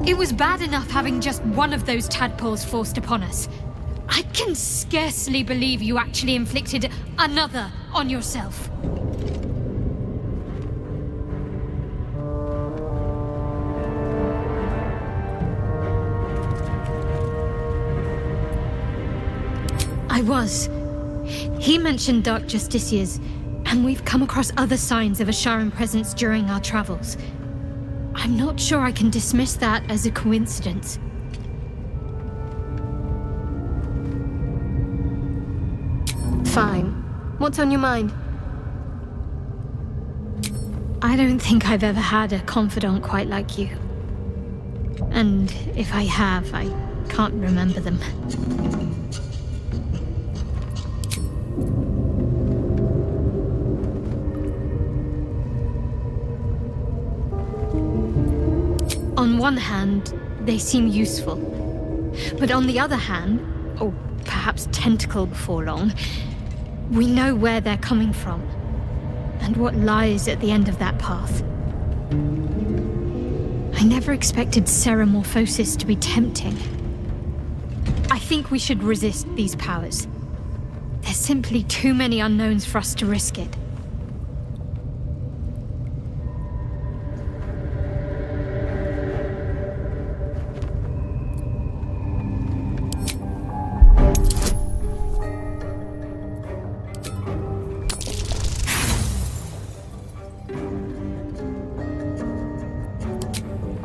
It was bad enough having just one of those tadpoles forced upon us. I can scarcely believe you actually inflicted another on yourself. I was. He mentioned Dark Justiciars, and we've come across other signs of a Sharan presence during our travels. I'm not sure I can dismiss that as a coincidence. Fine. What's on your mind? I don't think I've ever had a confidant quite like you. And if I have, I can't remember them. On one hand, they seem useful. But on the other hand, or perhaps tentacle before long, we know where they're coming from, and what lies at the end of that path. I never expected ceramorphosis to be tempting. I think we should resist these powers. There's simply too many unknowns for us to risk it.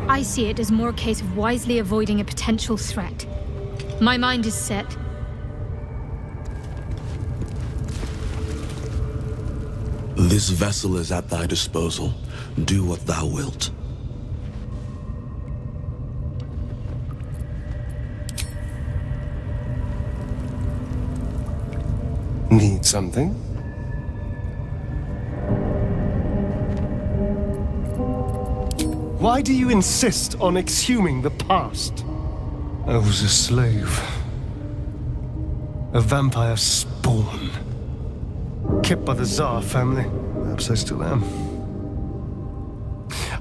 I see it as more a case of wisely avoiding a potential threat. My mind is set. This vessel is at thy disposal. Do what thou wilt. Need something? Why do you insist on exhuming the past? I was a slave. A vampire spawn. Kept by the Tsar family. Perhaps I still am.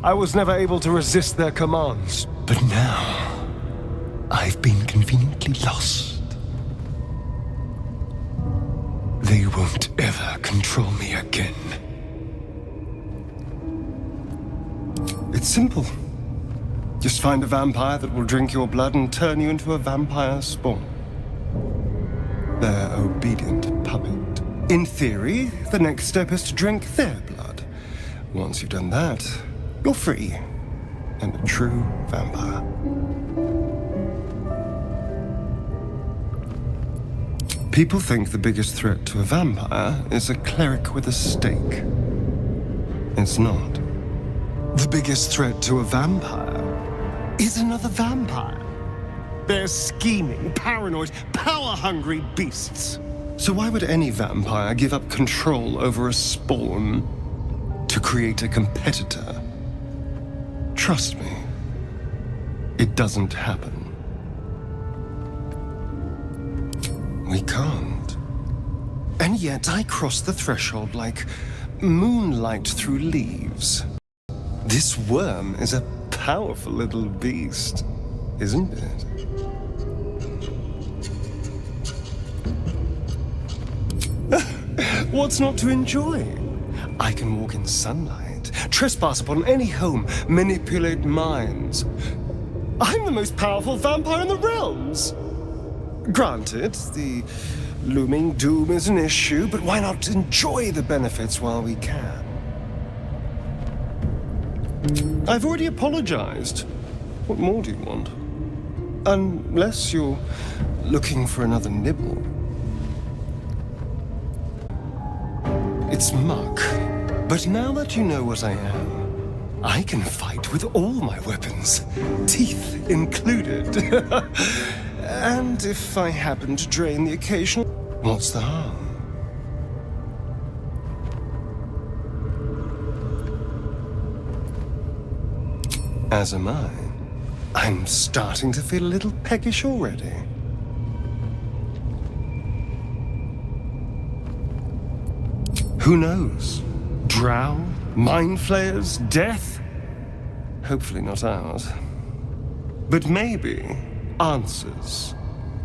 I was never able to resist their commands. But now, I've been conveniently lost. They won't ever control me again. It's simple. Just find a vampire that will drink your blood and turn you into a vampire spawn. Their obedient puppet. In theory, the next step is to drink their blood. Once you've done that, you're free. And a true vampire. People think the biggest threat to a vampire is a cleric with a stake. It's not. The biggest threat to a vampire is another vampire. They're scheming, paranoid, power-hungry beasts. So why would any vampire give up control over a spawn to create a competitor? Trust me, it doesn't happen. We can't. And yet I cross the threshold like moonlight through leaves. This worm is a powerful little beast, isn't it? What's not to enjoy? I can walk in sunlight, trespass upon any home, manipulate minds. I'm the most powerful vampire in the realms! Granted, the looming doom is an issue, but why not enjoy the benefits while we can? I've already apologized. What more do you want? Unless you're looking for another nibble. It's muck. But now that you know what I am, I can fight with all my weapons, teeth included. And if I happen to drain the occasional, what's the harm? As am I. I'm starting to feel a little peckish already. Who knows? Drow? Mind flayers? Death? Hopefully not ours. but maybe answers,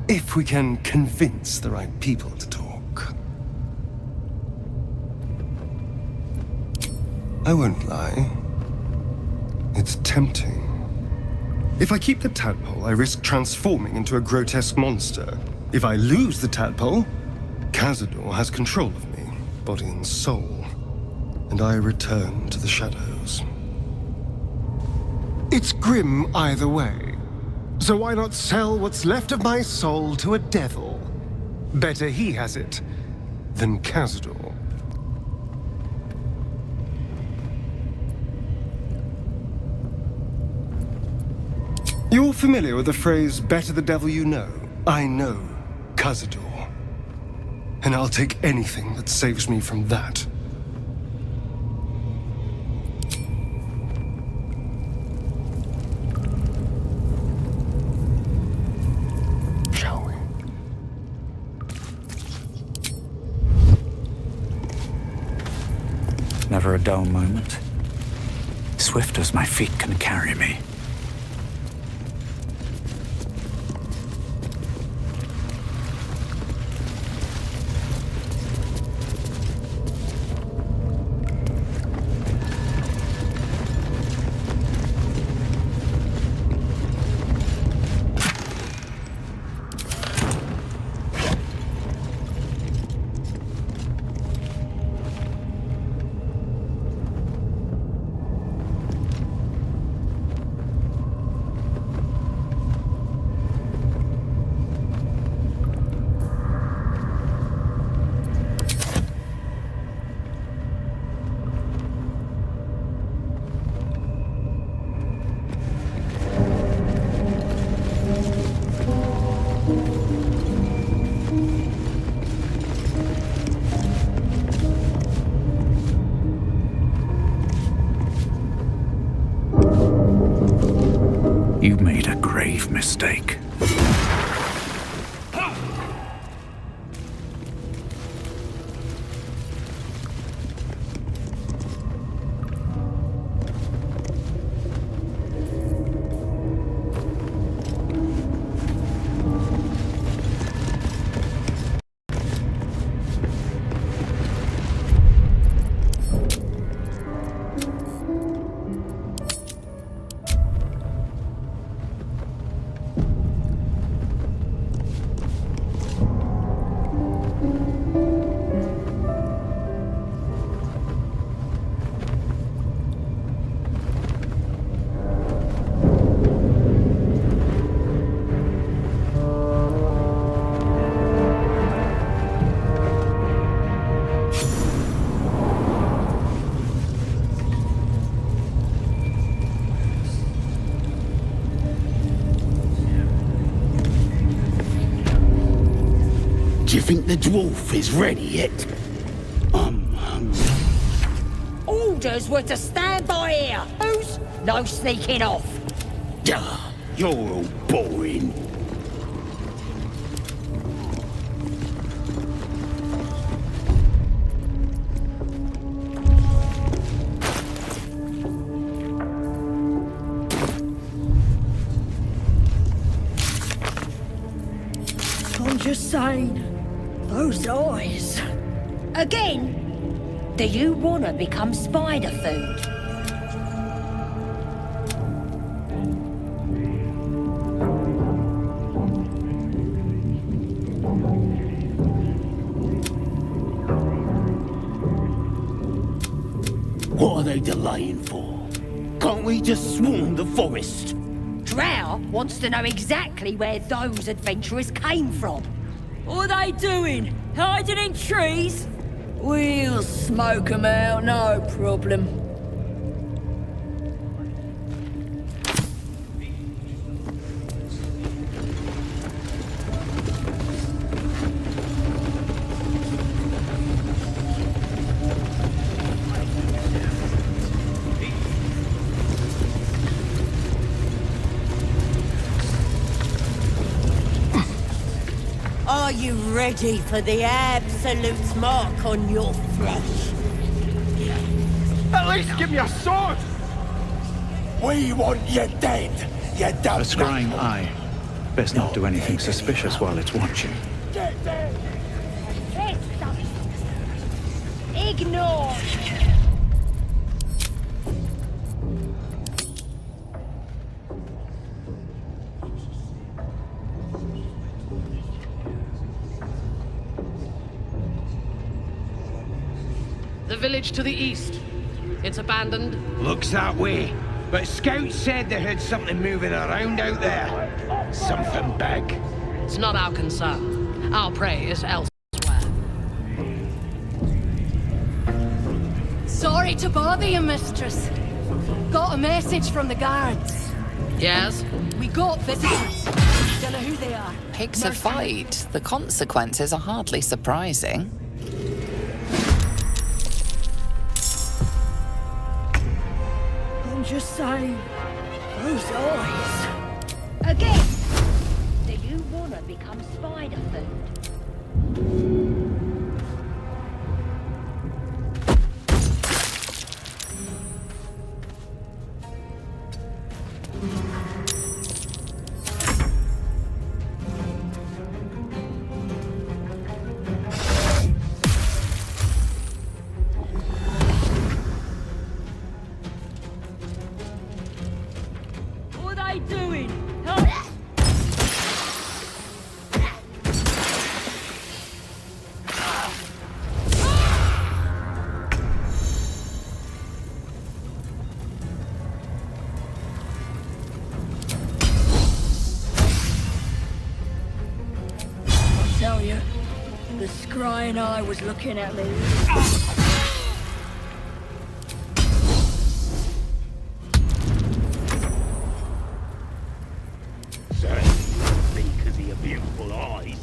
if we can convince the right people to talk. I won't lie. It's tempting. If I keep the tadpole, I risk transforming into a grotesque monster. If I lose the tadpole, Cazador has control of me, body and soul, and I return to the shadows. It's grim either way, so why not sell what's left of my soul to a devil? Better he has it than Cazador. You're familiar with the phrase, better the devil you know? I know Cazador, and I'll take anything that saves me from that. Shall we? Never a dull moment. Swift as my feet can carry me. You made a grave mistake. Do you think the dwarf is ready yet? I'm hungry. Orders were to stand by here. Who's? No sneaking off. Duh, you're all boring. I'm just saying, those eyes. Again? Do you want to become spider food? What are they delaying for? Can't we just swarm the forest? Drow wants to know exactly where those adventurers came from. What are they doing? Hiding in trees? We'll smoke 'em out, no problem. Are you ready for the absolute mark on your flesh? At least give me a sword! We want you dead! You don't A scrying eye. Best not do anything suspicious while it's watching. Get there! Ignore! The village to the east. It's abandoned. Looks that way. But scouts said they heard something moving around out there. Something big. It's not our concern. Our prey is elsewhere. Sorry to bother you, mistress. Got a message from the guards. Yes? We got visitors. Don't know who they are. Picks a fight. The consequences are hardly surprising. I'm just saying, those eyes. Again! Do you want to become spider food? What are they doing? Huh? I tell you, the scrying eye was looking at me. Because of your beautiful eyes.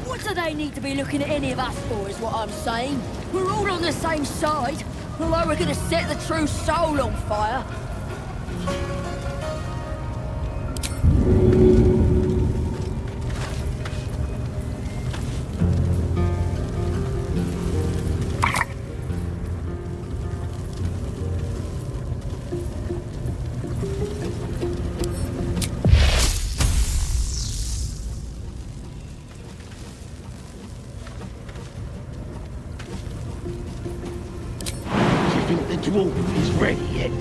What do they need to be looking at any of us for, is what I'm saying? We're all on the same side. Although we're gonna set the true soul on fire. Do you think the dwarf is ready yet?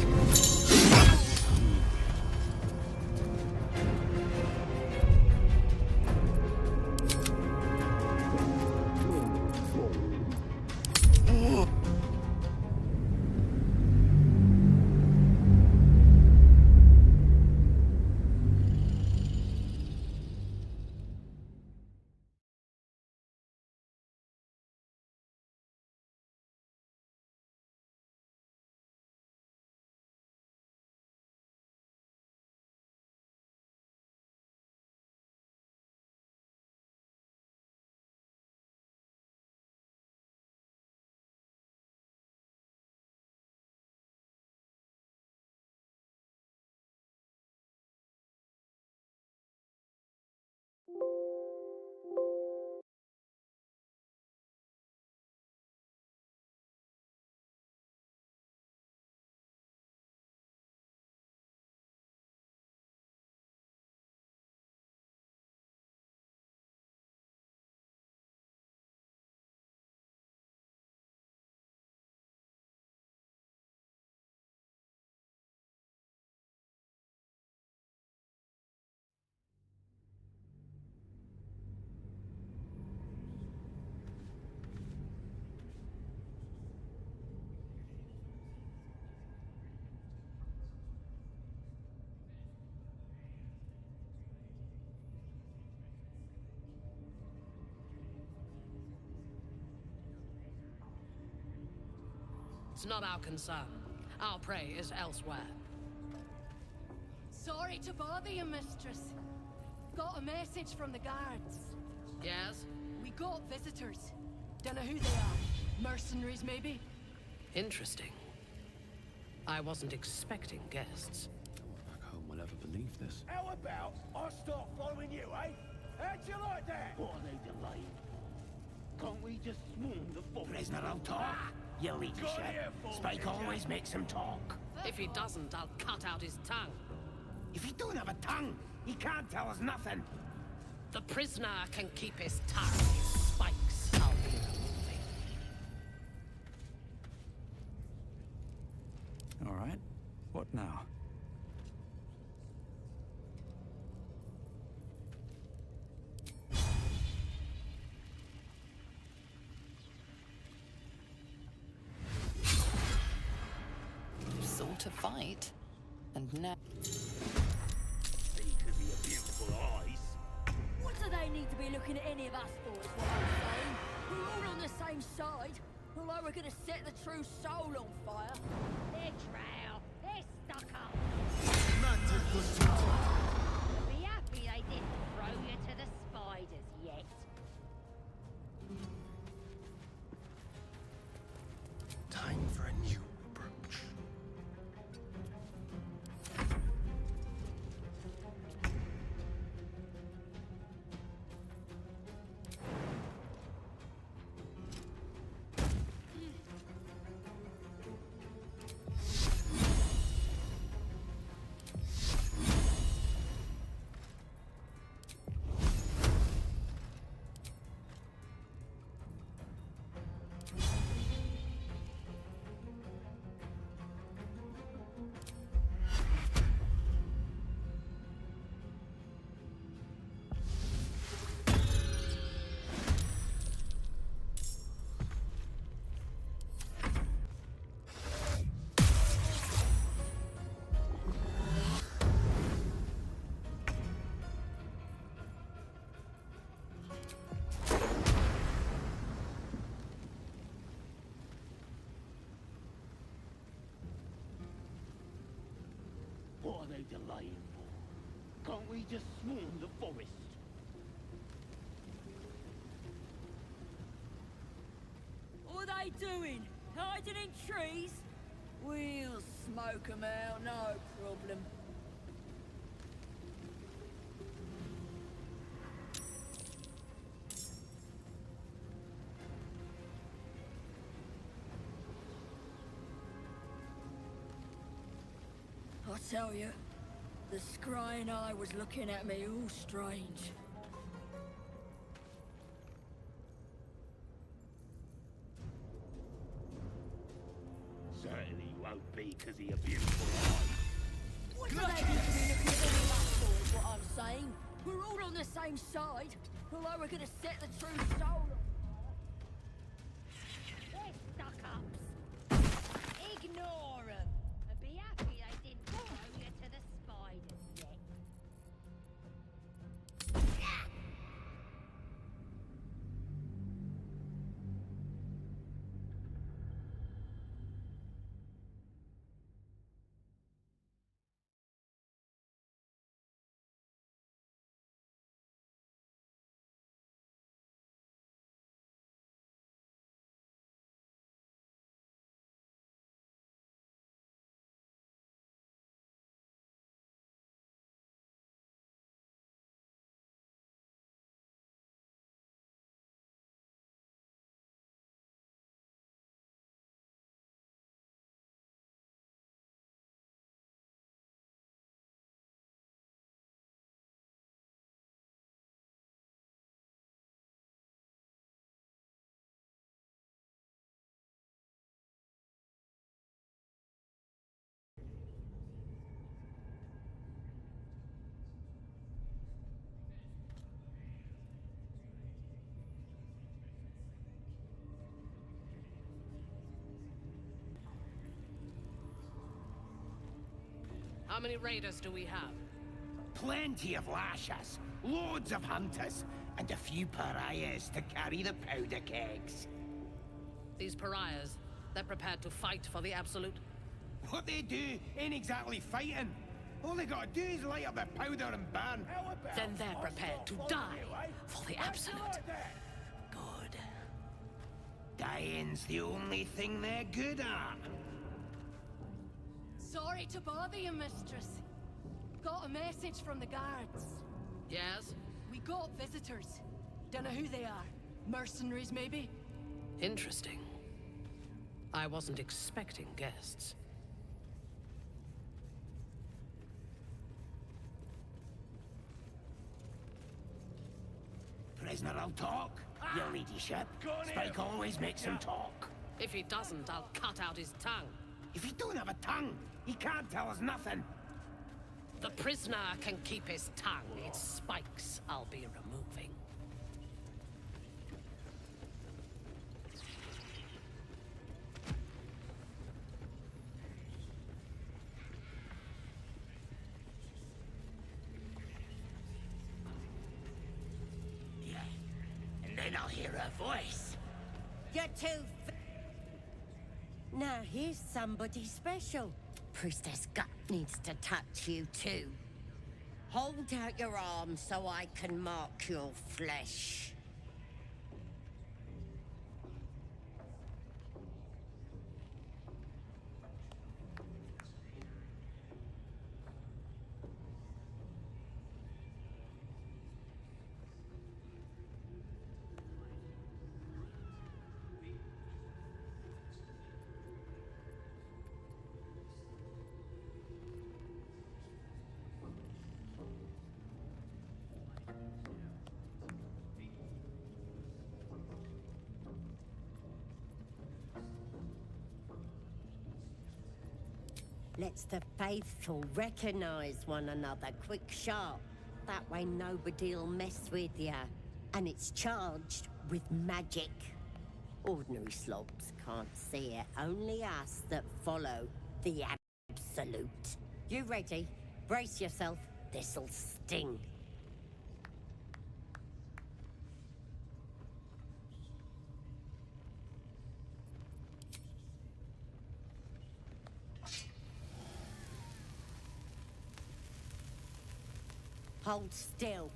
It's not our concern. Our prey is elsewhere. Sorry to bother you, mistress. Got a message from the guards. Yes? We got visitors. Don't know who they are. Mercenaries, maybe? Interesting. I wasn't expecting guests. No one back home will ever believe this. How about I start following you, eh? How'd you like that? What are they delaying? Can't we just swarm the fort? Prisoner don't talk. You leadership. Spike always makes him talk. If he doesn't, I'll cut out his tongue. If he don't have a tongue, he can't tell us nothing. The prisoner can keep his tongue. His spikes, I'll be removing. All right. What now? Sort to fight. And now... They could be a beautiful eyes. What do they need to be looking at any of us for, is what I'm saying? We're all on the same side. Although we're gonna set the true soul on fire. They're drow. They're stuck up. Be happy they didn't throw you to the spiders yet. Time for a new approach. What are they delaying for? Can't we just swarm the forest? What are they doing? Hiding in trees? We'll smoke 'em out, no problem. I tell you, the scrying eye was looking at me all strange. Certainly won't be because he a beautiful eyes. What do they need to be looking at any of us for, is what I'm saying? We're all on the same side. Although we're gonna set the true soul on They're stuck-ups. Ignore them. And be happy they didn't throw you to the spiders yet. How many raiders do we have? Plenty of lashers, loads of hunters, and a few pariahs to carry the powder kegs. These pariahs, they're prepared to fight for the Absolute? What they do ain't exactly fighting. All they gotta do is light up their powder and burn. Then they're prepared to die for the Absolute. Good. Dying's the only thing they're good at. Sorry to bother you, mistress. Got a message from the guards. Yes? We got visitors. Don't know who they are. Mercenaries, maybe? Interesting. I wasn't expecting guests. prisoner'll talk, your ladyship. Spike always makes him talk. If he doesn't, I'll cut out his tongue. If he don't have a tongue, he can't tell us nothing. The prisoner can keep his tongue. Its spikes I'll be removing. Yeah, and then I'll hear her voice. You're too. Now here's somebody special. Priestess Gut needs to touch you too. Hold out your arm so I can mark your flesh. Lets the faithful recognize one another quick sharp. That way nobody'll mess with ya. And it's charged with magic. Ordinary slobs can't see it, only us that follow the absolute. You ready? Brace yourself, this'll sting. Hold still.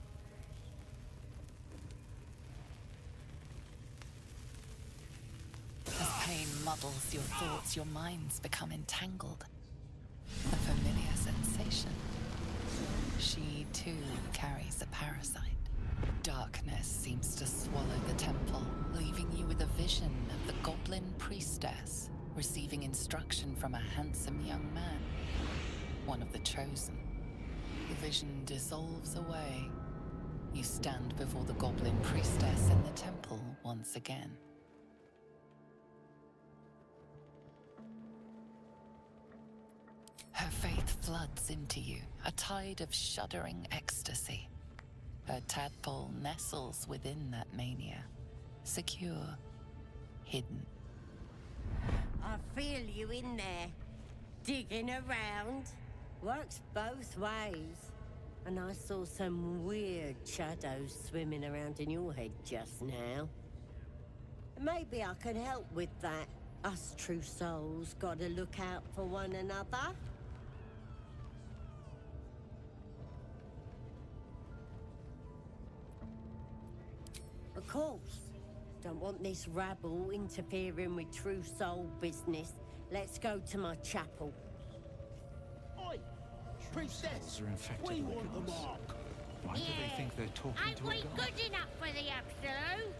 As pain muddles your thoughts, your minds become entangled. A familiar sensation. She, too, carries a parasite. Darkness seems to swallow the temple, leaving you with a vision of the Goblin priestess, receiving instruction from a handsome young man, one of the chosen. The vision dissolves away. You stand before the Goblin priestess in the temple once again. Her faith floods into you, a tide of shuddering ecstasy. Her tadpole nestles within that mania, secure, hidden. I feel you in there, digging around. Works both ways. And I saw some weird shadows swimming around in your head just now. Maybe I can help with that. Us true souls gotta look out for one another. Of course. Don't want this rabble interfering with true soul business. Let's go to my chapel. Oi! Priestess! Are infected We like want the us. mark! Why do they think they're talking Ain't to a we god? good enough for the absolute?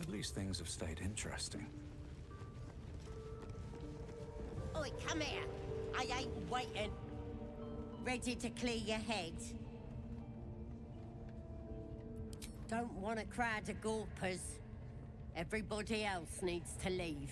At least things have stayed interesting. Oi, come here. I ain't waiting. Ready to clear your head? Don't want a crowd of gawpers. Everybody else needs to leave.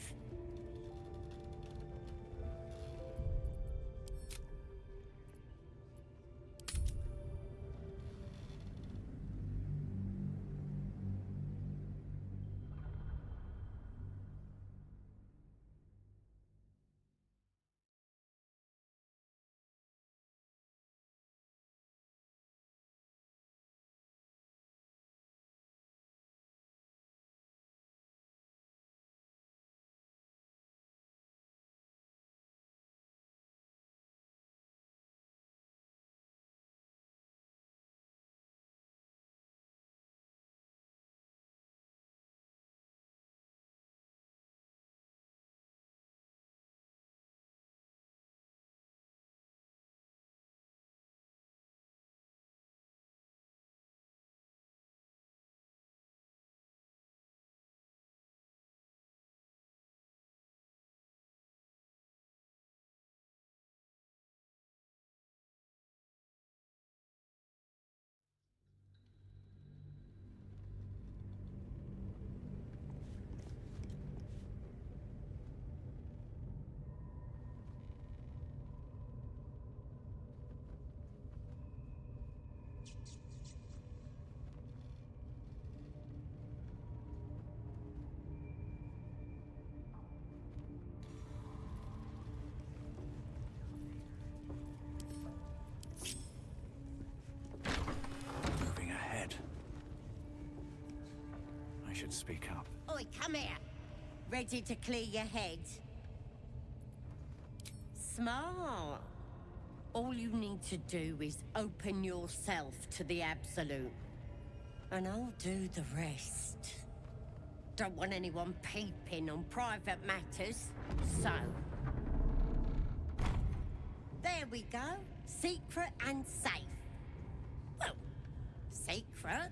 Moving ahead. I should speak up. Oi, come here. Ready to clear your head? Smart. All you need to do is open yourself to the Absolute. And I'll do the rest. Don't want anyone peeping on private matters, so... There we go. Secret and safe. Well, secret.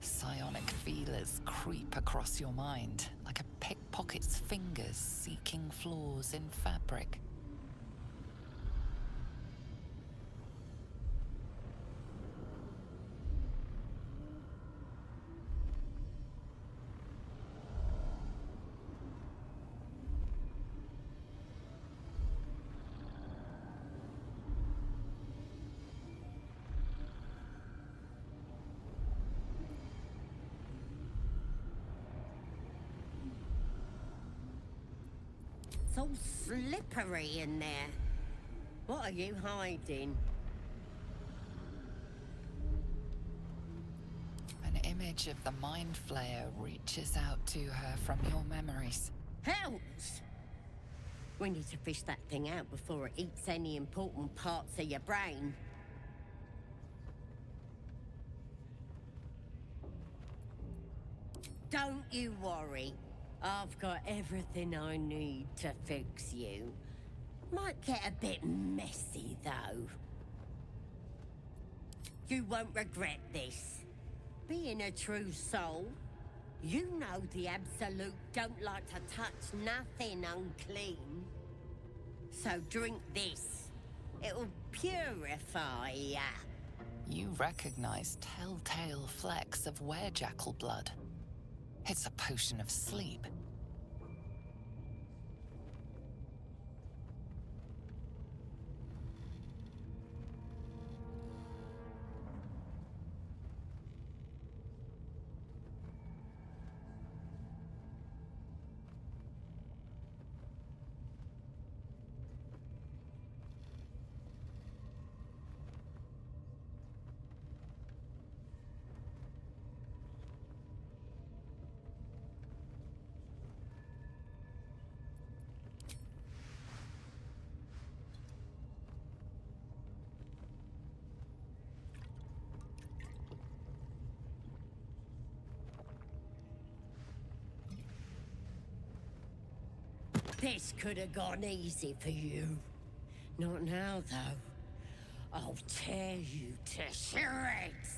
Psionic feelers creep across your mind like a pickpocket's fingers seeking flaws in fabric. It's all slippery in there. What are you hiding? An image of the Mind Flayer reaches out to her from your memories. Hells! We need to fish that thing out before it eats any important parts of your brain. Don't you worry. I've got everything I need to fix you. Might get a bit messy, though. You won't regret this. Being a true soul, you know the Absolute don't like to touch nothing unclean. So drink this. It'll purify ya. You recognize telltale flecks of werejackal blood. It's a potion of sleep. This could have gone easy for you. Not now, though. I'll tear you to shreds.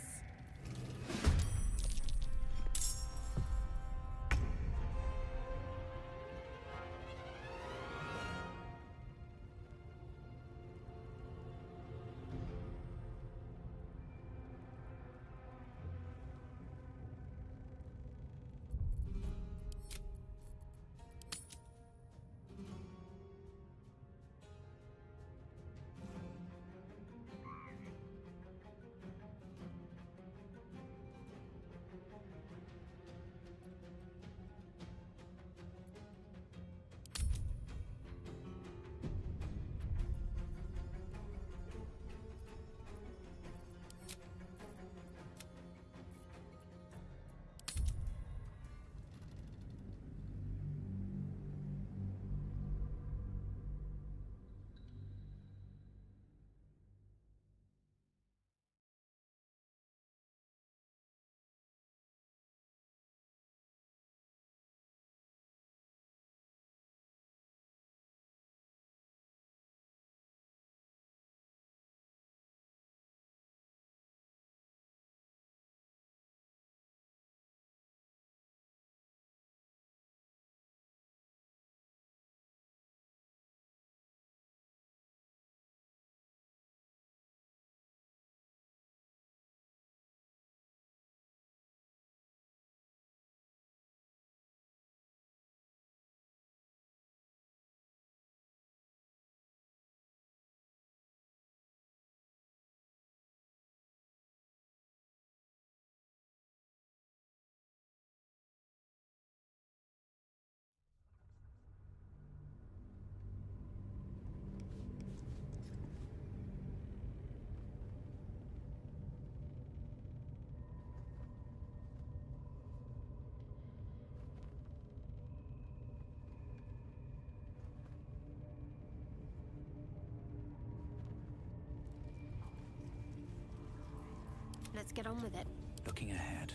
Let's get on with it. Looking ahead.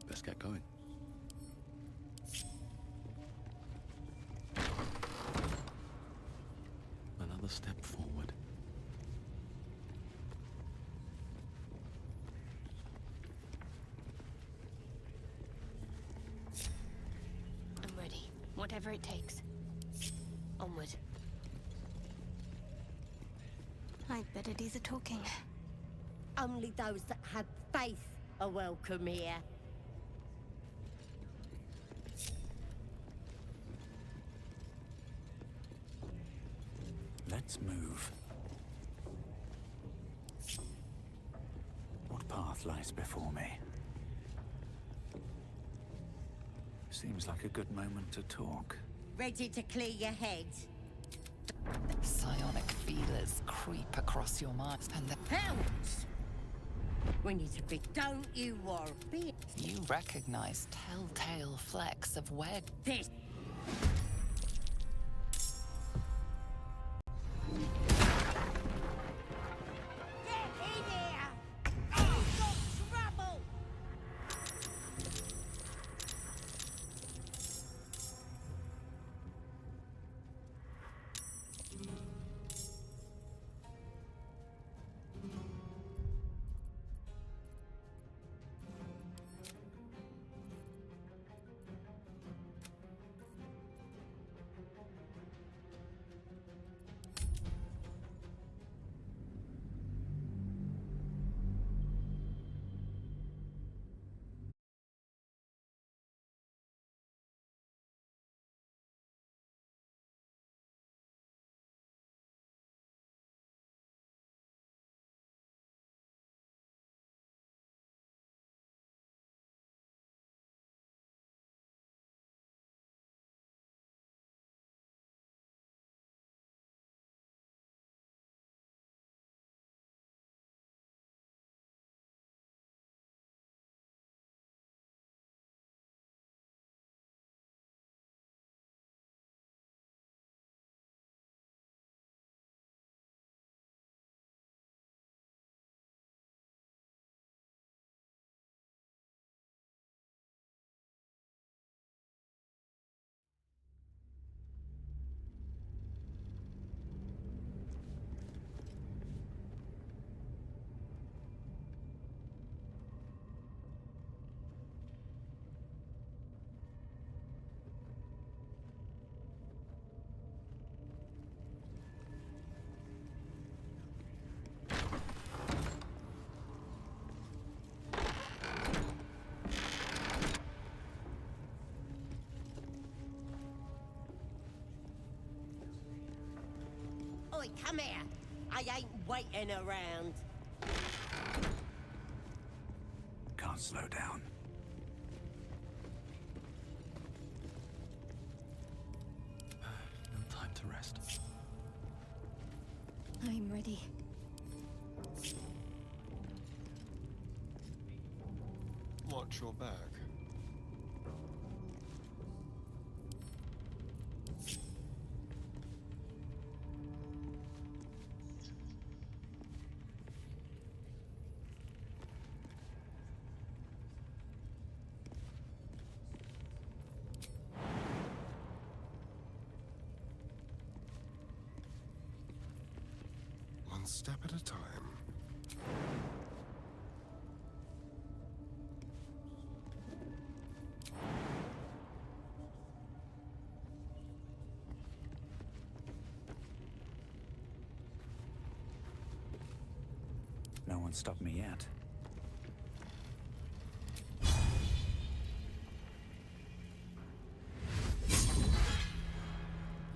Let's get going. Another step forward. I'm ready. Whatever it takes. Onward. I'd better do the talking. Only those that have faith are welcome here. Let's move. What path lies before me? Seems like a good moment to talk. Ready to clear your head? Psionic feelers creep across your mind, and the Hounds! We need to be. Don't you worry. you recognize telltale flecks of web. This. Get in here! I've got trouble! Oi, come here. I ain't waiting around. Can't slow down. No time to rest. I'm ready. Watch your back. One step at a time. No one stopped me yet.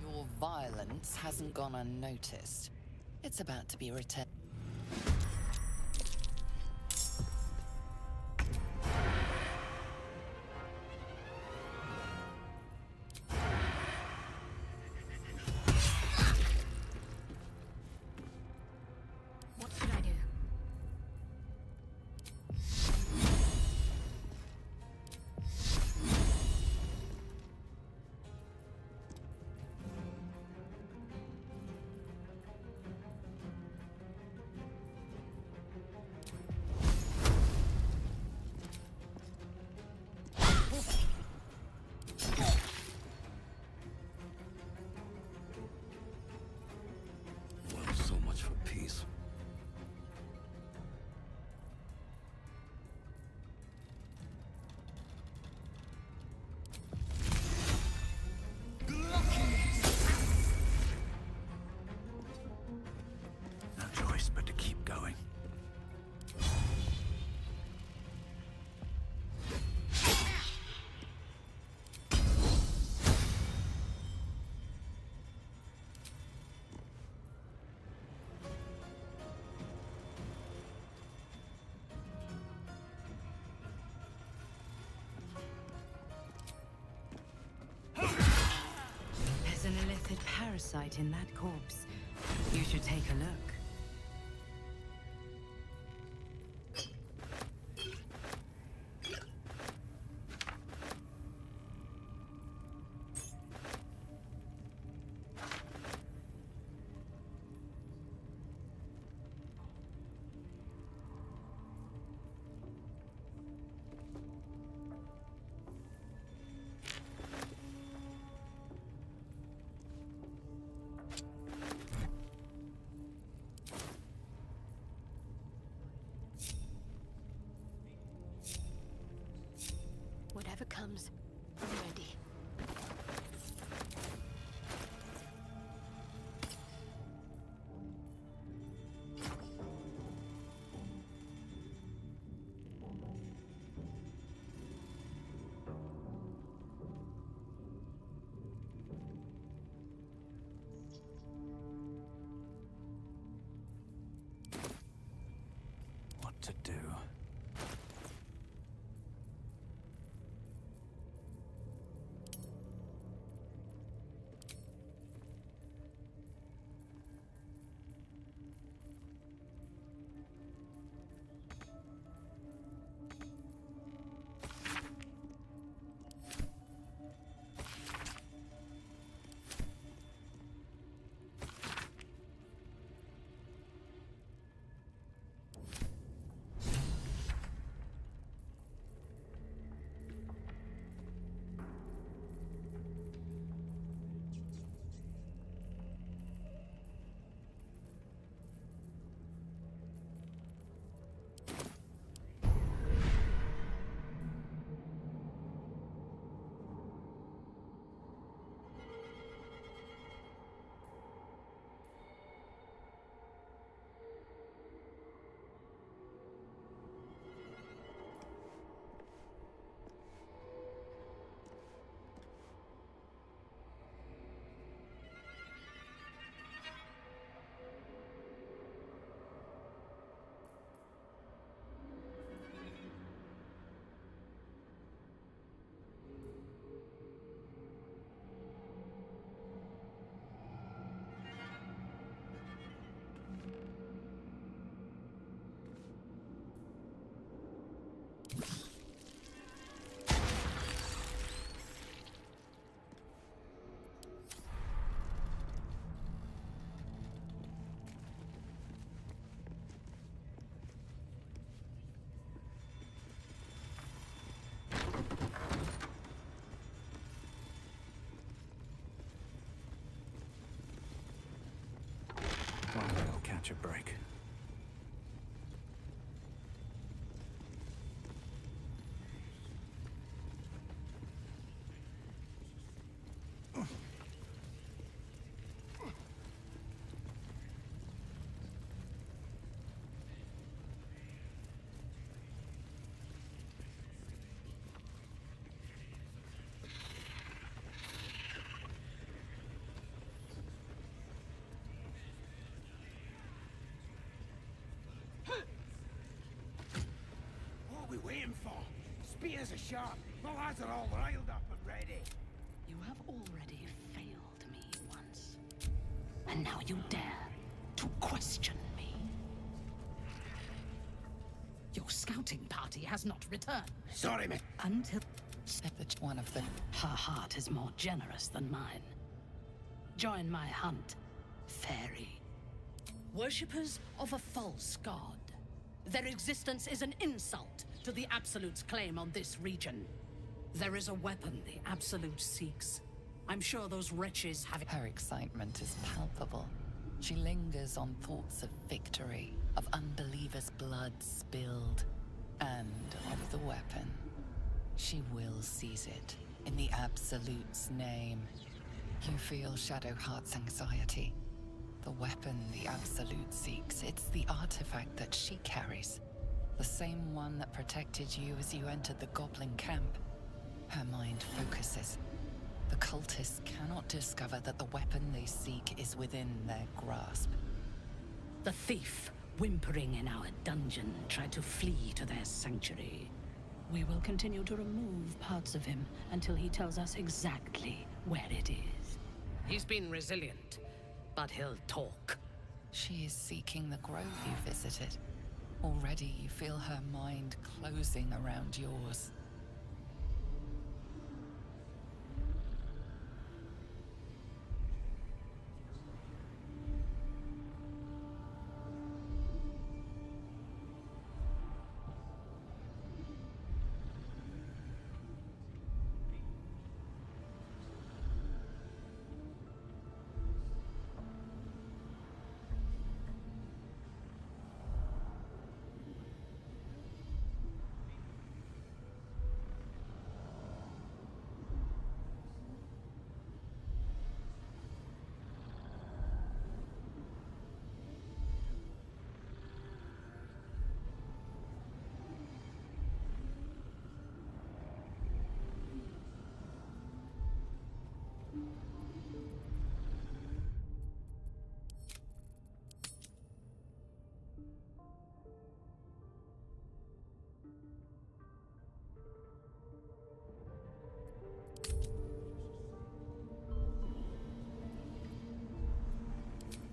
Your violence hasn't gone unnoticed. It's about to be returned. What should I do? Well, so much for peace. No choice but to keep going. There's an illithid parasite in that corpse. You should take a look. Whatever comes, I'm ready. What to do? One day I'll catch a break. Here's a shot. The lads are all riled up and ready. You have already failed me once. And now you dare to question me. Your scouting party has not returned. Sorry, miss. Until... said that one of them... Her heart is more generous than mine. Join my hunt, fairy. Worshippers of a false god. Their existence is an insult to the Absolute's claim on this region. There is a weapon the Absolute seeks. I'm sure those wretches have... Her excitement is palpable. She lingers on thoughts of victory, of unbelievers' blood spilled, and of the weapon. She will seize it, in the Absolute's name. You feel Shadowheart's anxiety. The weapon the Absolute seeks, it's the artifact that she carries. The same one that protected you as you entered the Goblin camp. Her mind focuses. The cultists cannot discover that the weapon they seek is within their grasp. The thief, whimpering in our dungeon, tried to flee to their sanctuary. We will continue to remove parts of him until he tells us exactly where it is. He's been resilient, but he'll talk. She is seeking the grove you visited. Already you feel her mind closing around yours.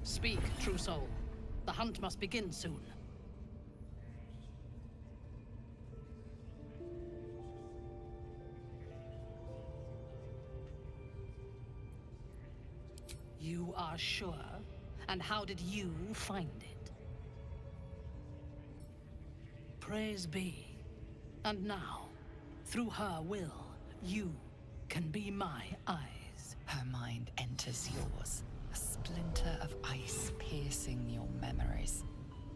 Speak, true soul. The hunt must begin soon. You are sure? And how did you find it? Praise be. And now, through her will, you can be my eyes. Her mind enters yours. A splinter of ice piercing your memories.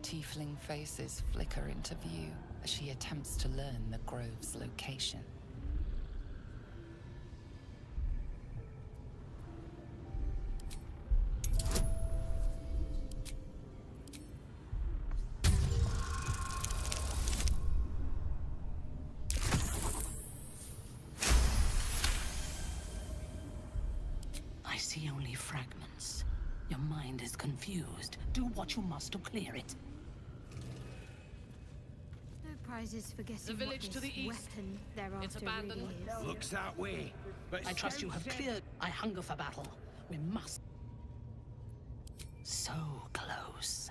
Tiefling faces flicker into view as she attempts to learn the grove's location. I see only fragments. Your mind is confused. Do what you must to clear it. No prizes for guessing The village what to this the east. weapon thereafter It's abandoned. really is. Looks that way. But I trust you have cleared. I hunger for battle. We must. So close.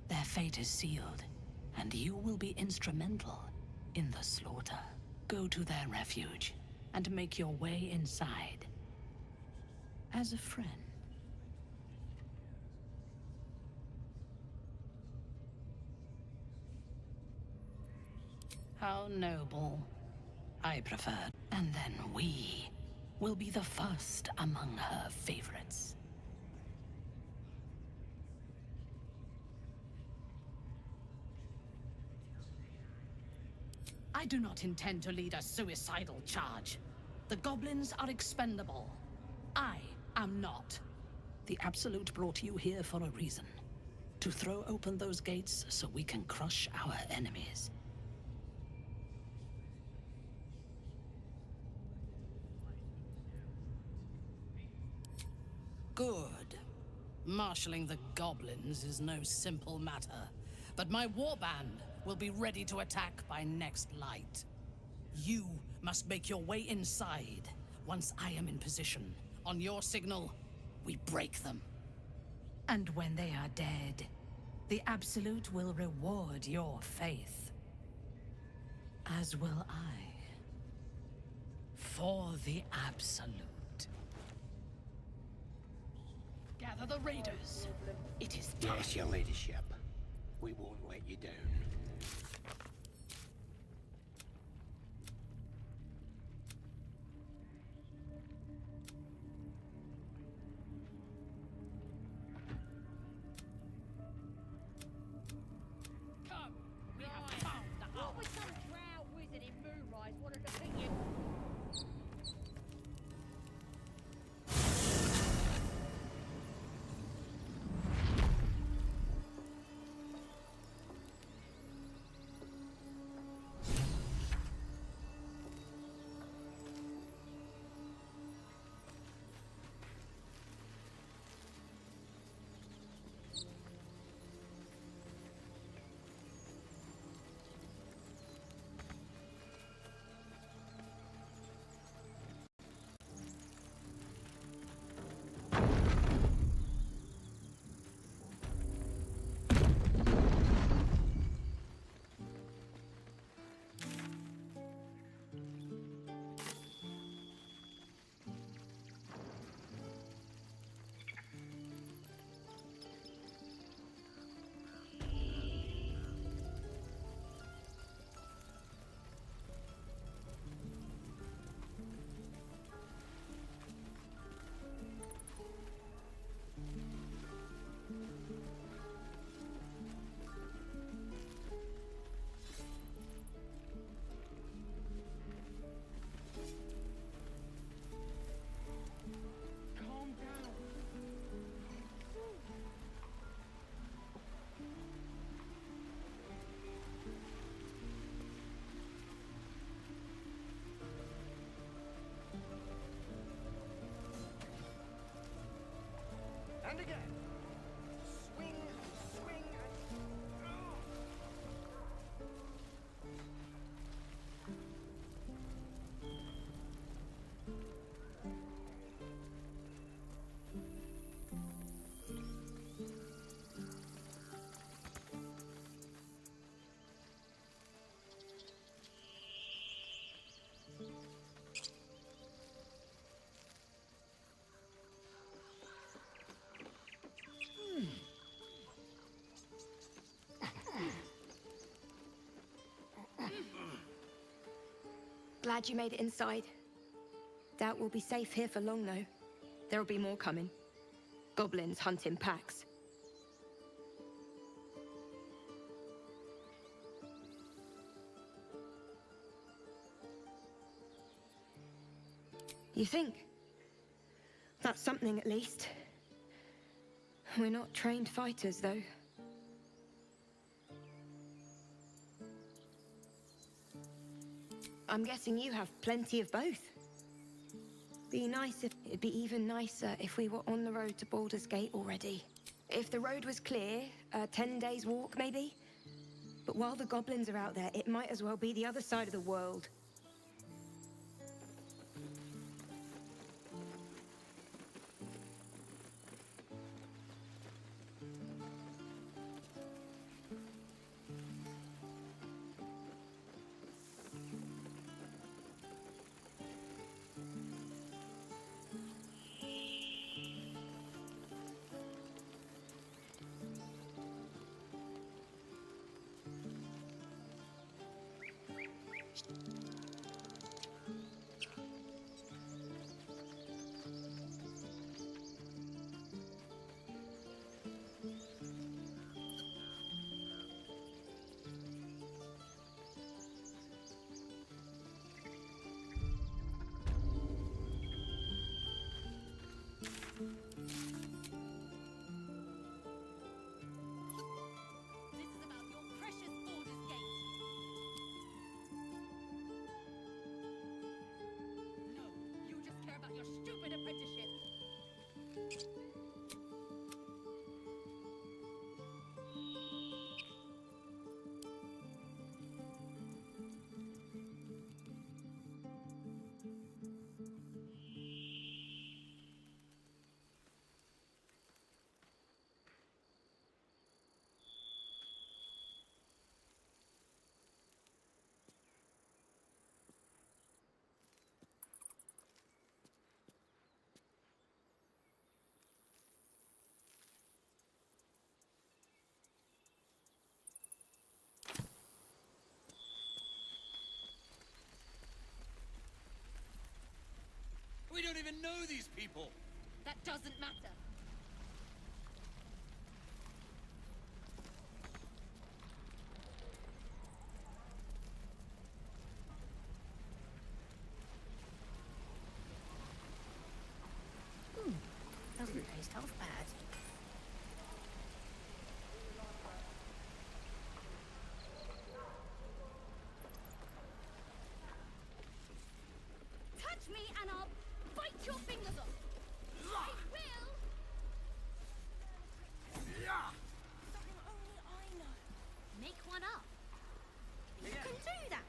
Their fate is sealed, and you will be instrumental in the slaughter. Go to their refuge, and make your way inside. As a friend. How noble. I prefer. And then we will be the first among her favorites. I do not intend to lead a suicidal charge. The goblins are expendable. I am not. The Absolute brought you here for a reason. To throw open those gates so we can crush our enemies. Good. Marshalling the goblins is no simple matter, but my warband will be ready to attack by next light. You must make your way inside. Once I am in position, on your signal, we break them. And when they are dead, the Absolute will reward your faith. As will I. For the Absolute. Gather the raiders. It is time. Yes, your ladyship. We won't let you down. Come, we have found the owl. With some drow wizard in Moonrise wanted to think you. And again. Swing, swing, and... Glad you made it inside. Doubt we'll be safe here for long, though. There'll be more coming. Goblins hunting packs. You think? That's something, at least. We're not trained fighters, though. I'm guessing you have plenty of both. It'd be even nicer if we were on the road to Baldur's Gate already. If the road was clear, 10 days walk maybe? But while the goblins are out there, it might as well be the other side of the world. We don't even know these people! That doesn't matter. Doesn't taste half bad. Touch me and I'll bite your fingers off. I will. Something only I know. Make one up. You can do that.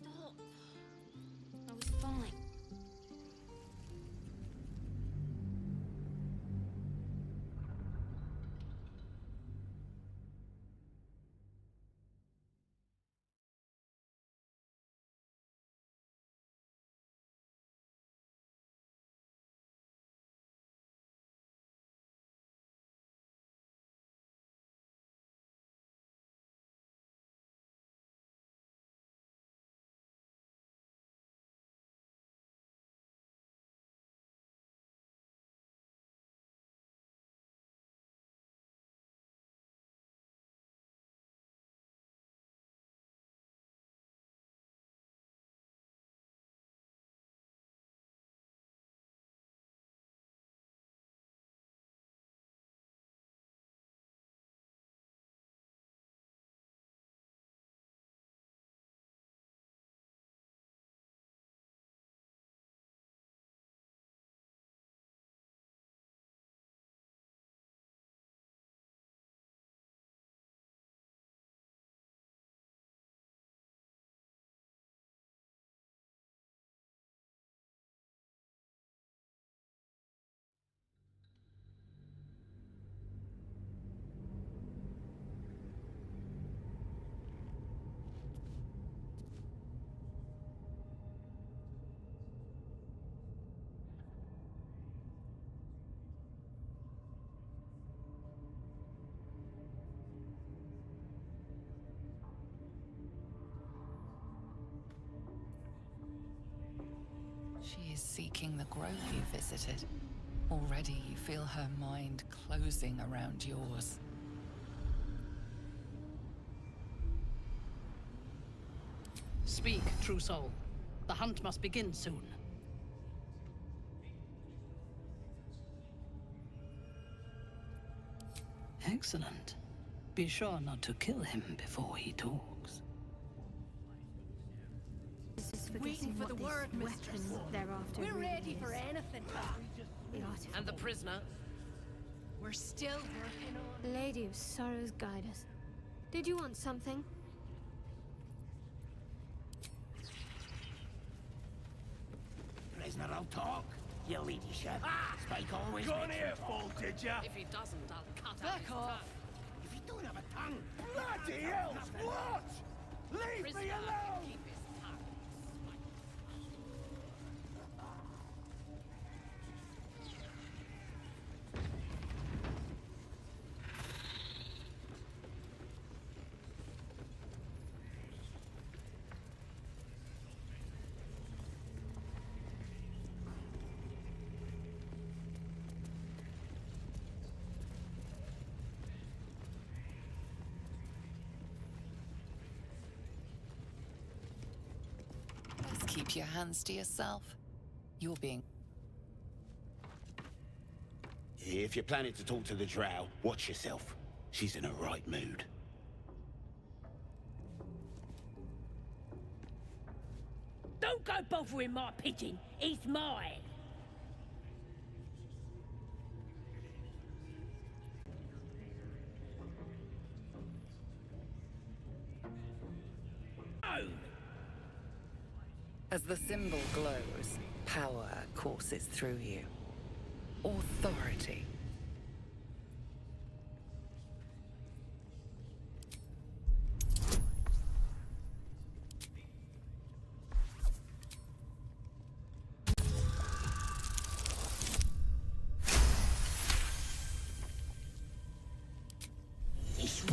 Stop. I was fine. She is seeking the grove you visited. Already you feel her mind closing around yours. Speak, true soul. The hunt must begin soon. Excellent. Be sure not to kill him before he talks. Waiting for the word, mistress. Thereafter, We're ready for anything. The And the prisoner? We're still working on... Lady of Sorrows, guide us. Did you want something? Prisoner, I'll talk. Your ladyship. Spike always Gone makes here, him talk. fool, did ya? If he doesn't, I'll cut Back out his off. tongue. If you don't have a tongue. Bloody hell, what? Leave Prisoner me can alone! keep his tongue. Best keep your hands to yourself. You're being... If you're planning to talk to the drow, watch yourself. She's in a right mood. Don't go bothering my pigeon. He's mine. As the symbol glows, power courses through you. Authority.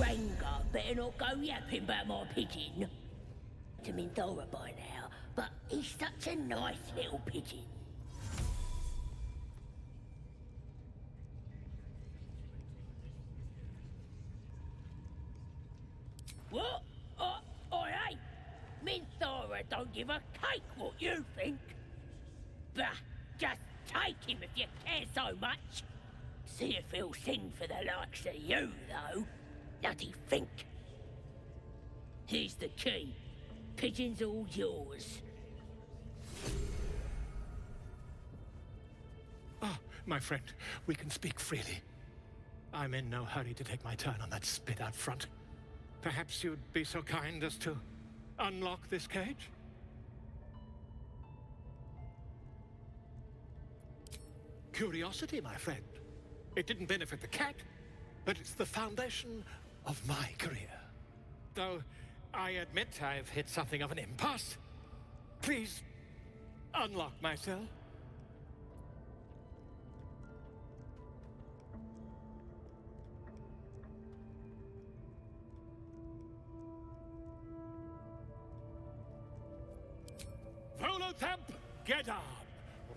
Ranger better not go yapping about my pigeon. To mean Thora by now, but he's such a nice little pigeon. What? I ain't. Min Thora don't give a cake what you think. Bah, just take him if you care so much. See if he'll sing for the likes of you, though. Bloody think. Here's the key. Pigeon's all yours. Ah, my friend, we can speak freely. I'm in no hurry to take my turn on that spit out front. Perhaps you'd be so kind as to unlock this cage? Curiosity, my friend. It didn't benefit the cat, but it's the foundation of my career. Though, I admit I've hit something of an impasse. Please, unlock my cell. Volotamp Gedab,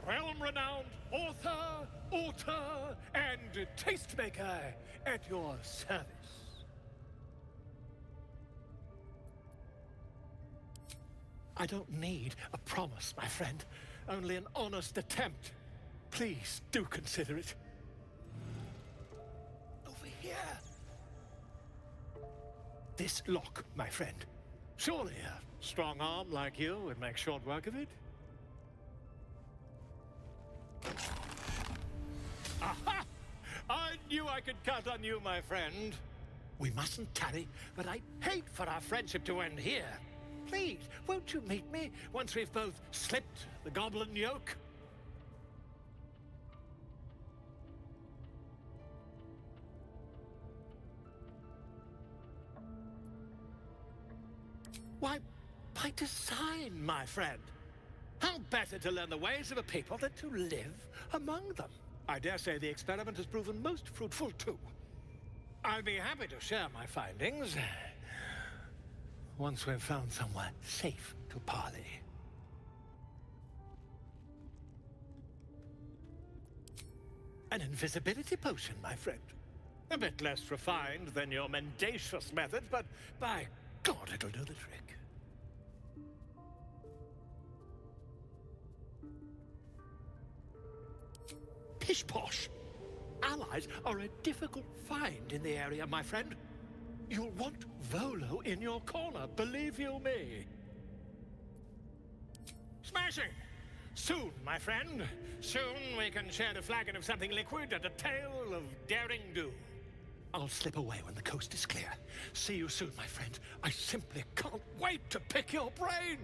realm-renowned author, auteur, and tastemaker at your service. I don't need a promise, my friend. Only an honest attempt. Please do consider it. Over here. This lock, my friend. Surely a strong arm like you would make short work of it? Aha! I knew I could count on you, my friend. We mustn't tarry, but I'd hate for our friendship to end here. Please, won't you meet me once we've both slipped the goblin yoke? Why, by design, my friend. How better to learn the ways of a people than to live among them? I dare say the experiment has proven most fruitful, too. I'll be happy to share my findings once we've found somewhere safe to parley. An invisibility potion, my friend. A bit less refined than your mendacious methods, but by God, it'll do the trick. Pish-posh! Allies are a difficult find in the area, my friend. You'll want Volo in your corner, believe you me. Smashing! Soon, my friend. Soon we can share a flagon of something liquid and a tale of daring do. I'll slip away when the coast is clear. See you soon, my friend. I simply can't wait to pick your brain!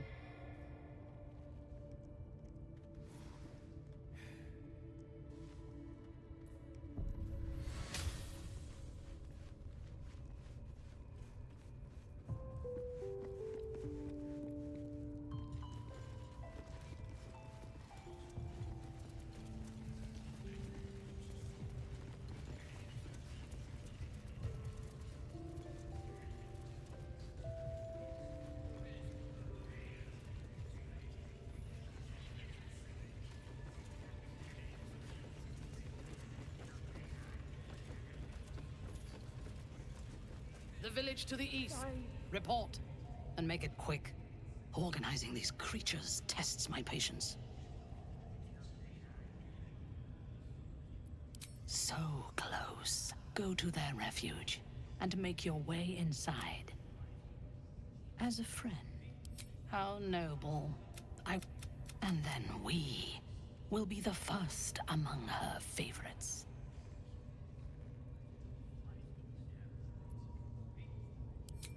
The village to the east. Report. And make it quick. Organizing these creatures tests my patience. So close. Go to their refuge and make your way inside. As a friend. How noble. And then we will be the first among her favorites.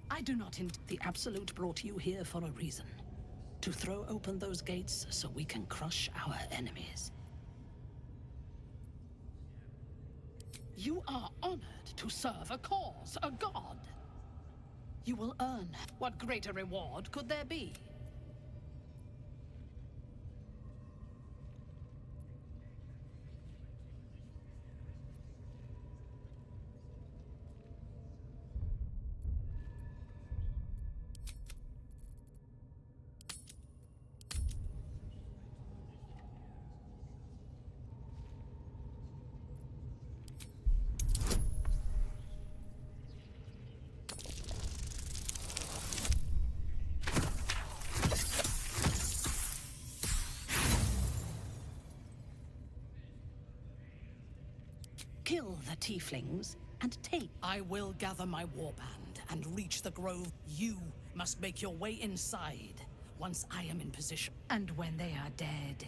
I do not hint. The Absolute brought you here for a reason. To throw open those gates so we can crush our enemies. You are honored to serve a cause, a god. You will earn. What greater reward could there be? the tieflings and take. I will gather my warband and reach the grove. You must make your way inside once I am in position. And when they are dead,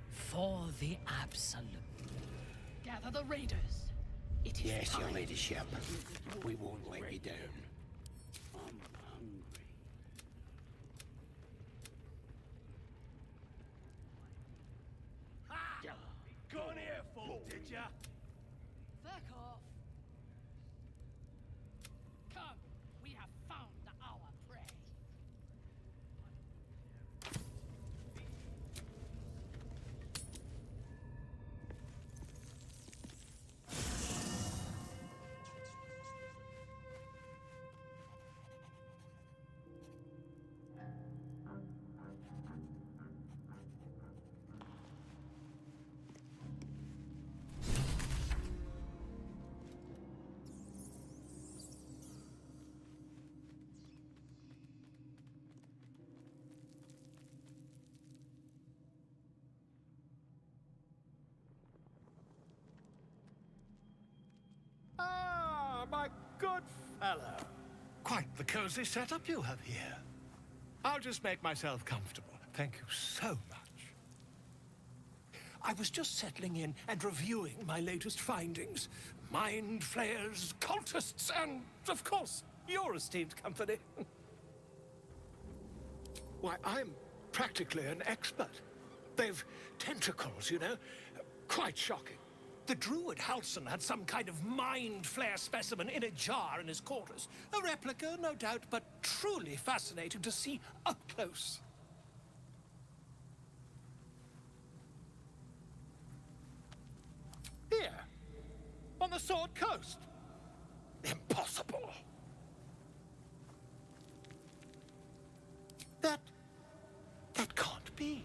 for the absolute. Gather the raiders. It is Yes, your time. ladyship. We won't let you down. I'm hungry. Got here, fool, did ya? Back off. Come, we have found our prey. Ah, my good fellow. Quite the cozy setup you have here. I'll just make myself comfortable. Thank you so much. I was just settling in and reviewing my latest findings. Mind flayers, cultists, and, of course, your esteemed company. Why, I'm practically an expert. They've tentacles, you know. Quite shocking. The druid Halson had some kind of mind flare specimen in a jar in his quarters. A replica, no doubt, but truly fascinating to see up close. Here, on the Sword Coast. Impossible. That can't be.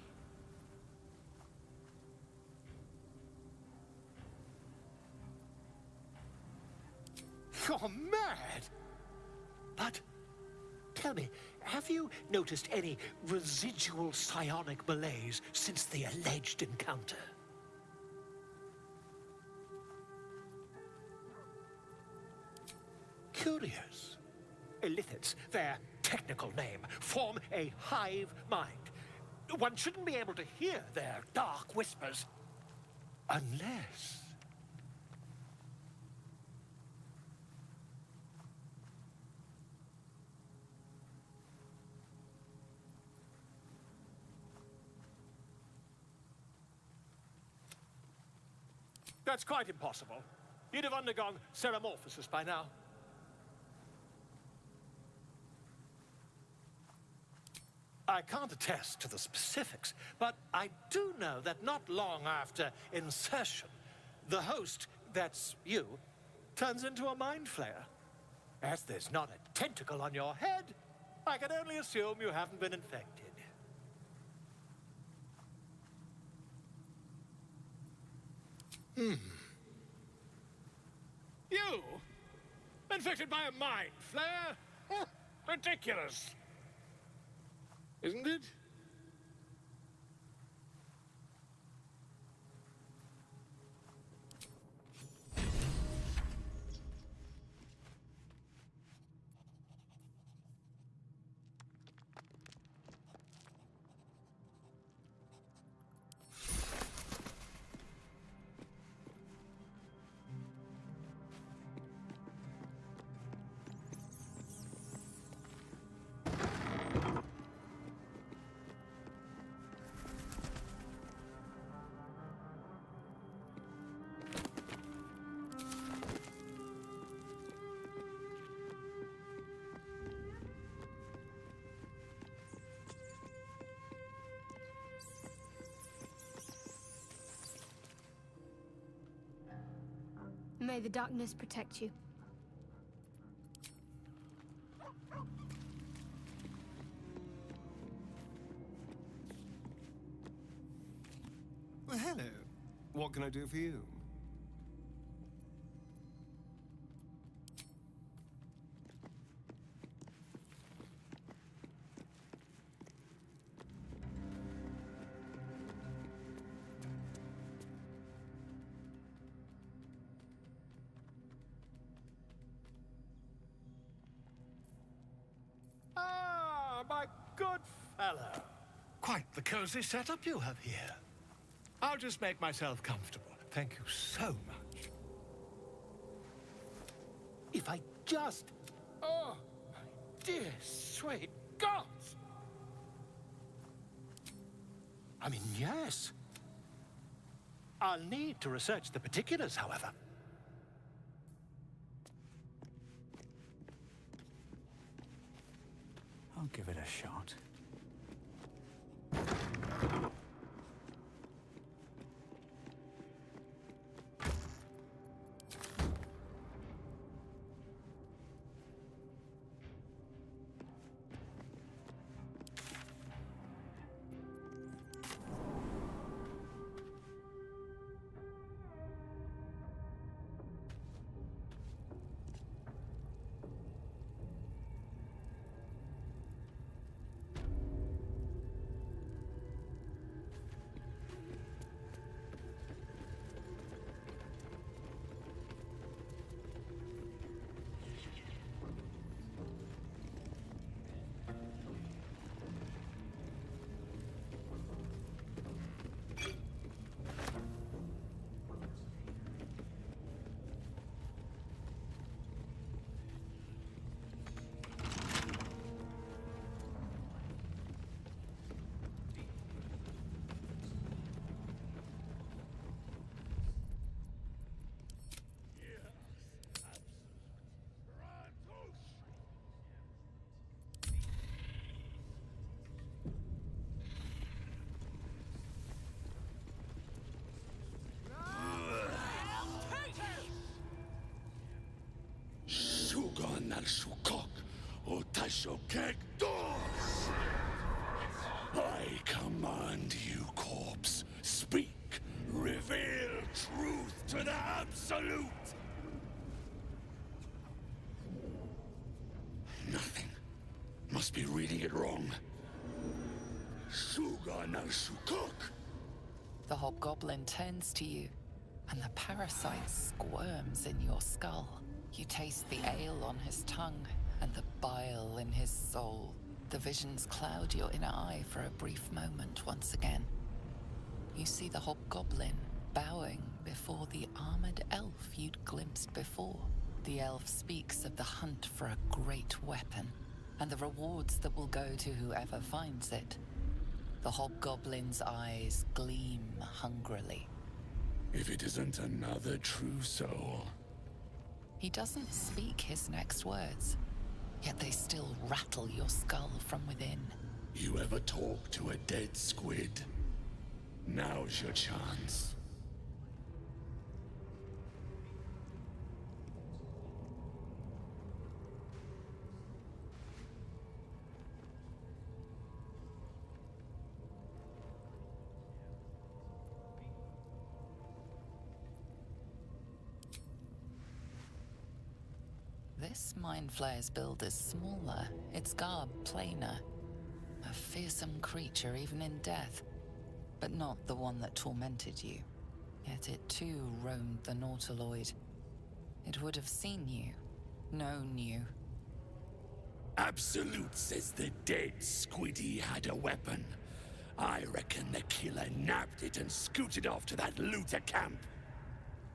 You're mad! But, tell me, have you noticed any residual psionic malaise since the alleged encounter? Curious. Illithids, their technical name, form a hive mind. One shouldn't be able to hear their dark whispers unless... That's quite impossible. You'd have undergone ceramorphosis by now. I can't attest to the specifics, but I do know that not long after insertion, the host, that's you, turns into a mind flayer. As there's not a tentacle on your head, I can only assume you haven't been infected. You? Infected by a mind flare? Huh, ridiculous. Isn't it? May the darkness protect you. Well, hello. What can I do for you? good fellow. Quite the cozy setup you have here. I'll just make myself comfortable. Thank you so much. If I just... Oh, my dear, sweet gods! I mean, yes. I'll need to research the particulars, however. I'll give it a shot. I command you, corpse. Speak. Reveal truth to the absolute. Nothing. Must be reading it wrong. The hobgoblin turns to you, and the parasite squirms in your skull. You taste the ale on his tongue and the bile in his soul. The visions cloud your inner eye for a brief moment once again. You see the hobgoblin bowing before the armored elf you'd glimpsed before. The elf speaks of the hunt for a great weapon and the rewards that will go to whoever finds it. The hobgoblin's eyes gleam hungrily. If it isn't another true soul. He doesn't speak his next words, yet they still rattle your skull from within. You ever talk to a dead squid? Now's your chance. This Mind Flayer's build is smaller, its garb plainer. A fearsome creature even in death, but not the one that tormented you. Yet it too roamed the Nautiloid. It would have seen you, known you. Absolute says the dead squiddy had a weapon. I reckon the killer nabbed it and scooted off to that looter camp.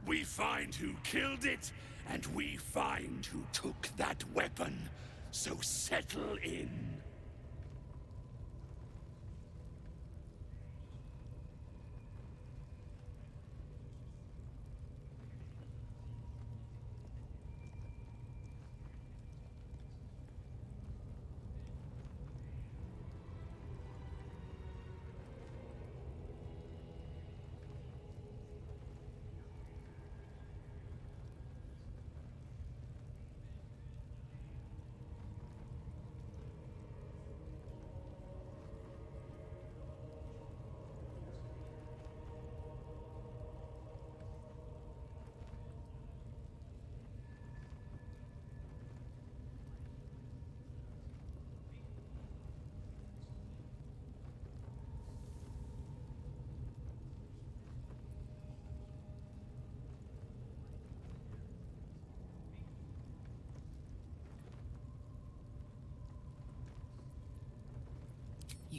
We find who killed it, and we find who took that weapon. So settle in.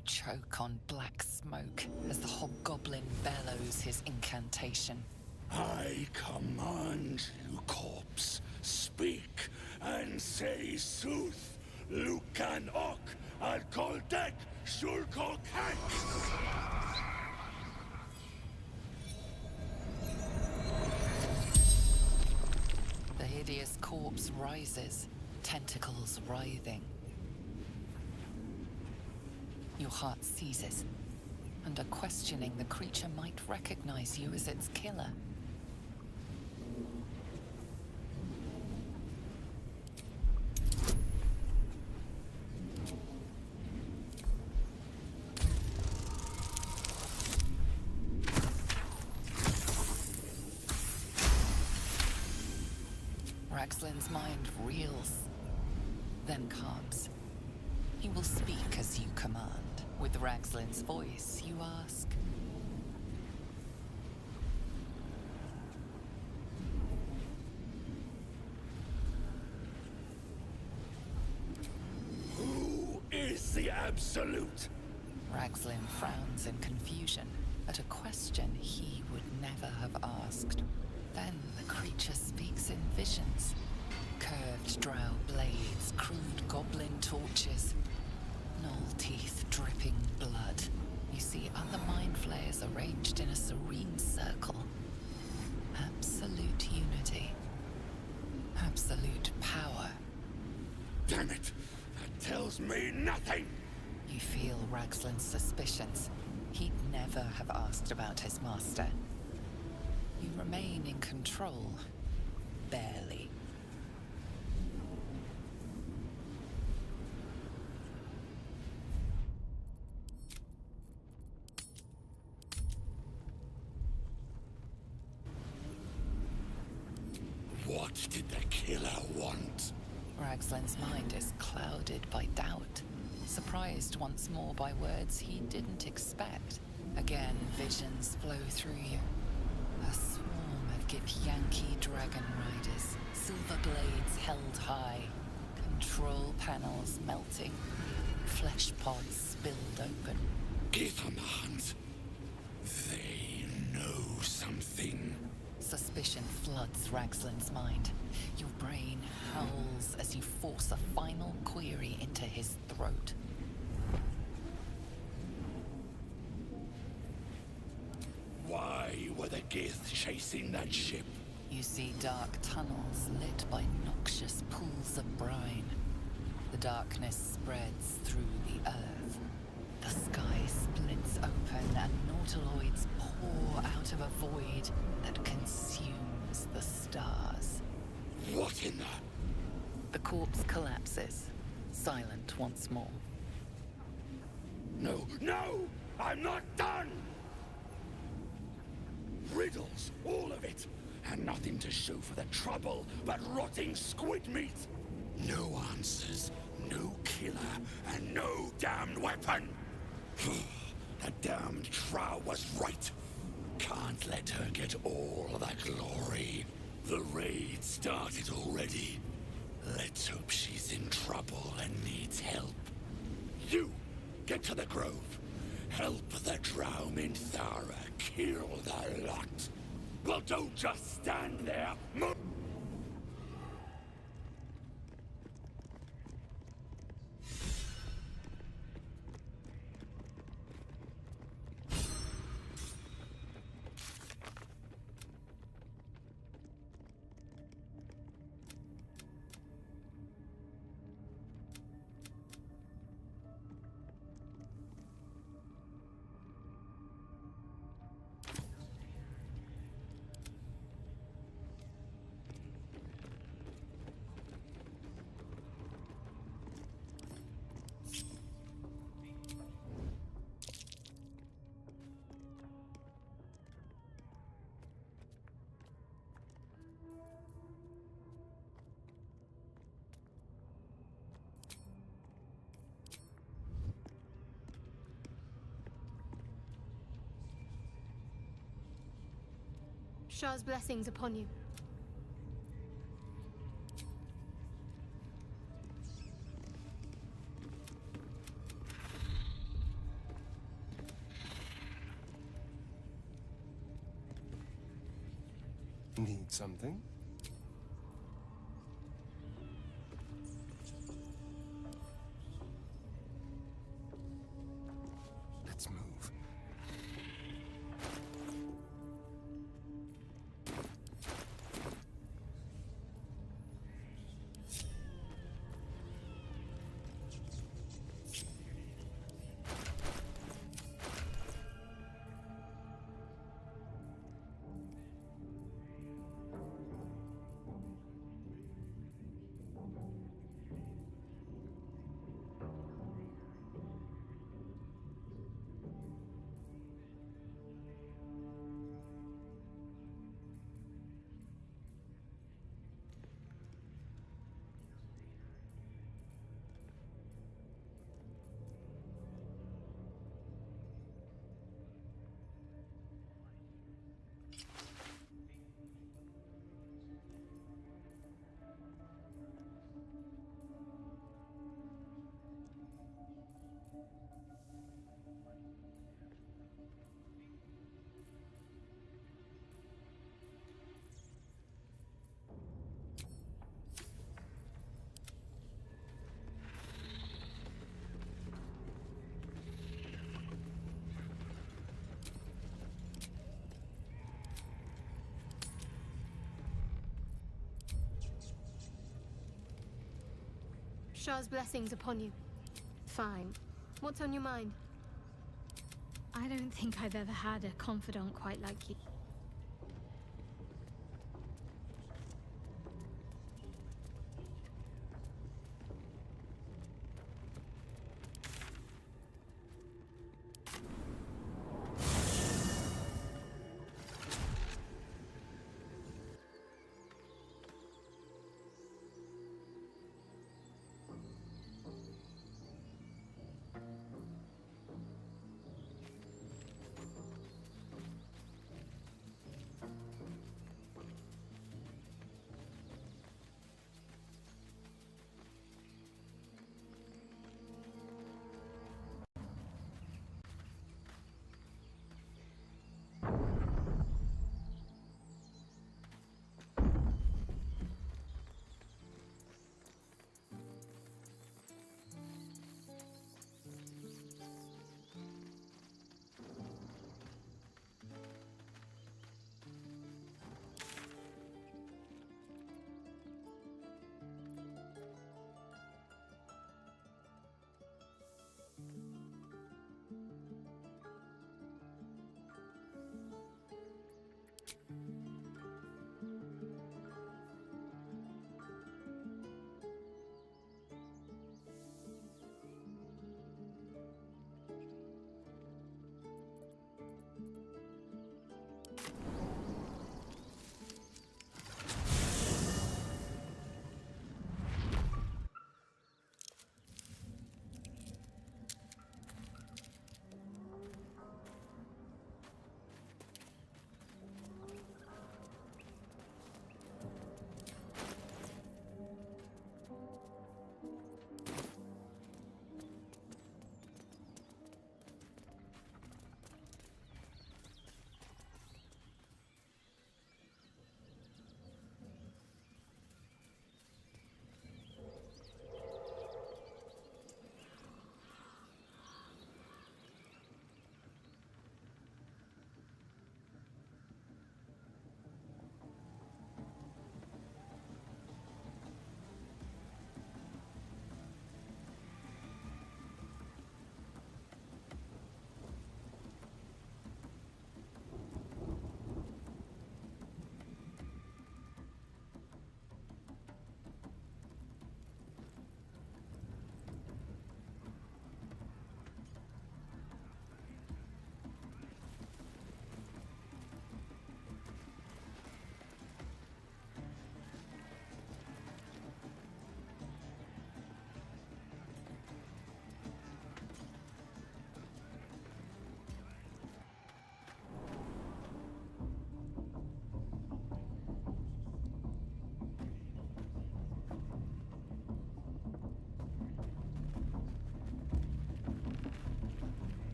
You choke on black smoke as the hobgoblin bellows his incantation. I command you, corpse, speak and say sooth. Lucan ok, al koldek, shulko The hideous corpse rises, tentacles writhing. Your heart seizes. Under questioning, the creature might recognize you as its killer. Raxlin's mind reels, then calms. He will speak as you command. With Raxlin's voice, you ask. Who is the Absolute? Raxlin frowns in confusion at a question he would never have asked. Then the creature speaks in visions. Curved drow blades, crude goblin torches, gnoll teeth dripping blood. You see other mind flayers arranged in a serene circle. Absolute unity. Absolute power. Damn it! That tells me nothing! You feel Raxlin's suspicions. He'd never have asked about his master. You remain in control. Barely. What did the killer want? Raxlin's mind is clouded by doubt. Surprised once more by words he didn't expect. Again, visions flow through you. A swarm of Githyanki dragon riders, silver blades held high, control panels melting, flesh pods spilled open. Give them a hunt. They know something. Suspicion floods Raxlin's mind. Your brain howls as you force a final query into his throat. Why were the Gith chasing that ship? You see dark tunnels lit by noxious pools of brine. The darkness spreads through the earth. The sky splits open and nautiloids pour out of a void that consumes the stars. What in the... The corpse collapses, silent once more. No, no! I'm not done! Riddles, all of it, and nothing to show for the trouble but rotting squid meat. No answers, no killer, and no damned weapon. That damned Trow was right. Can't let her get all the glory. The raid started already. Let's hope she's in trouble and needs help. You, get to the grove. Help the Drow Minthara kill the lot. Well, don't just stand there. Move! Shah's blessings upon you. Need something? Let's move. Shah's blessings upon you. Fine. What's on your mind? I don't think I've ever had a confidant quite like you.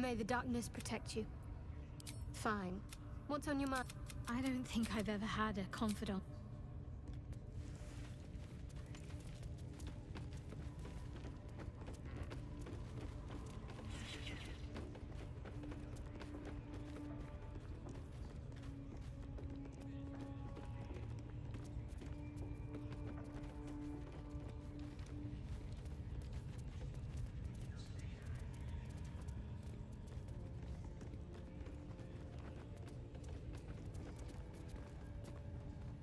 May the darkness protect you. Fine. What's on your mind? I don't think I've ever had a confidant.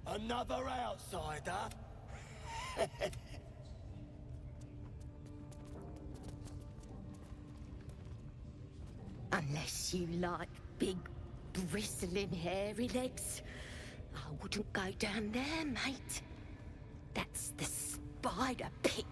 Another outsider? Unless you like big, bristling, hairy legs, I wouldn't go down there, mate. That's the spider pit.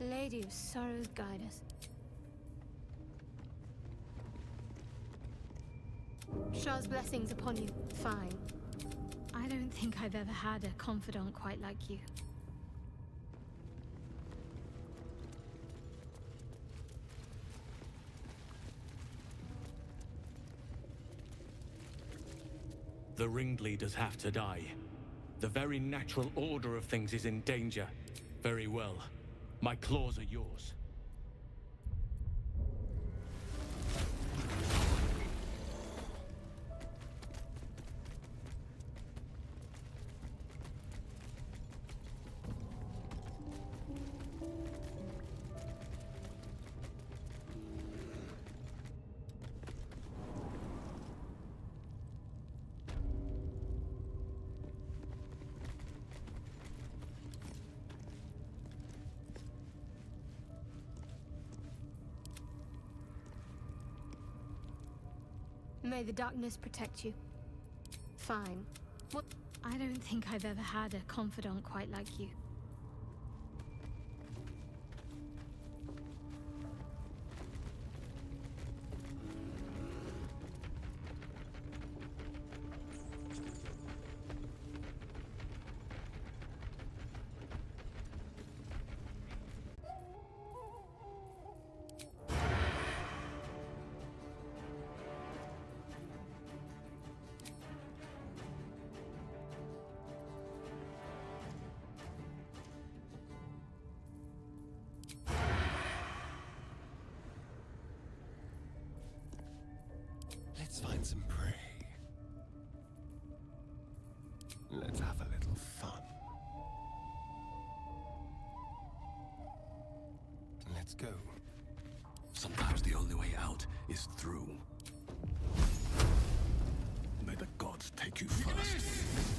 Lady of Sorrows, guide us. Shah's blessings upon you. Fine. I don't think I've ever had a confidant quite like you. The ringleaders have to die. The very natural order of things is in danger. Very well. My claws are yours. May the darkness protect you. Fine. What? I don't think I've ever had a confidant quite like you. Let's find some prey. Let's have a little fun. Let's go. Sometimes the only way out is through. May the gods take you first.